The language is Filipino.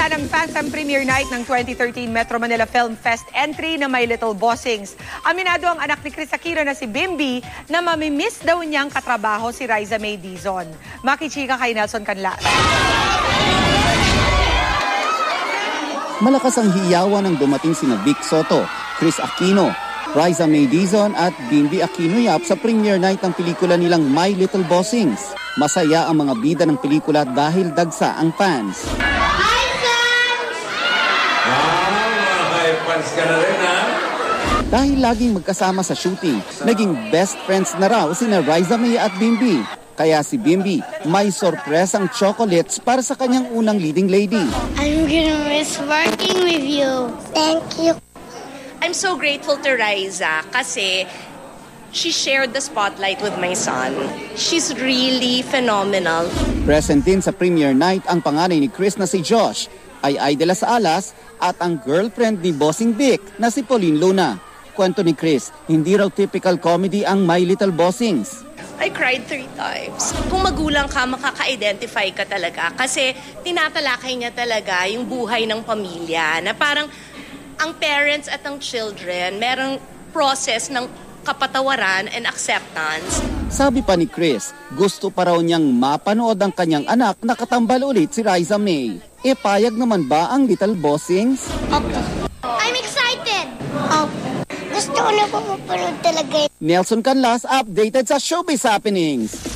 Nagsimula ng Phantom Premiere Night ng 2013 Metro Manila Film Fest entry na My Little Bossings. Aminado ang anak ni Chris Aquino na si Bimby na mamimiss daw niyang katrabaho si Riza May Dizon. Makichika kay Nelson Canlas. Malakas ang hiyawan ng dumating sina Vic Soto, Chris Aquino, Riza May Dizon at Bimby Aquino Yap sa premiere night ng pelikula nilang My Little Bossings. Masaya ang mga bida ng pelikula dahil dagsa ang fans. Hi, fans! Mga fans ka na rin, ha? Dahil laging magkasama sa shooting, naging best friends na raw sina Riza May at Bimby. Kaya si Bimby may sorpresang chocolates para sa kanyang unang leading lady. I'm gonna miss working with you. Thank you. I'm so grateful to Riza kasi she shared the spotlight with my son. She's really phenomenal. Present din sa premiere night ang panganay ni Chris na si Josh, ay Idela sa Alas at ang girlfriend ni Bossing Vic na si Pauline Luna. Kwento ni Chris, hindi raw typical comedy ang My Little Bossings. I cried 3 times. Kung magulang ka, makaka-identify ka talaga kasi tinatalakay niya talaga yung buhay ng pamilya na parang ang parents at ang children merong process ng kapatawaran and acceptance. Sabi pa ni Chris, gusto pa raw niyang mapanood ang kanyang anak na katambal ulit si Riza May. E payag naman ba ang Little Bossings? I'm excited! Gusto ko na po mapanood talaga. Nelson Canlas, updated sa Showbiz Happenings.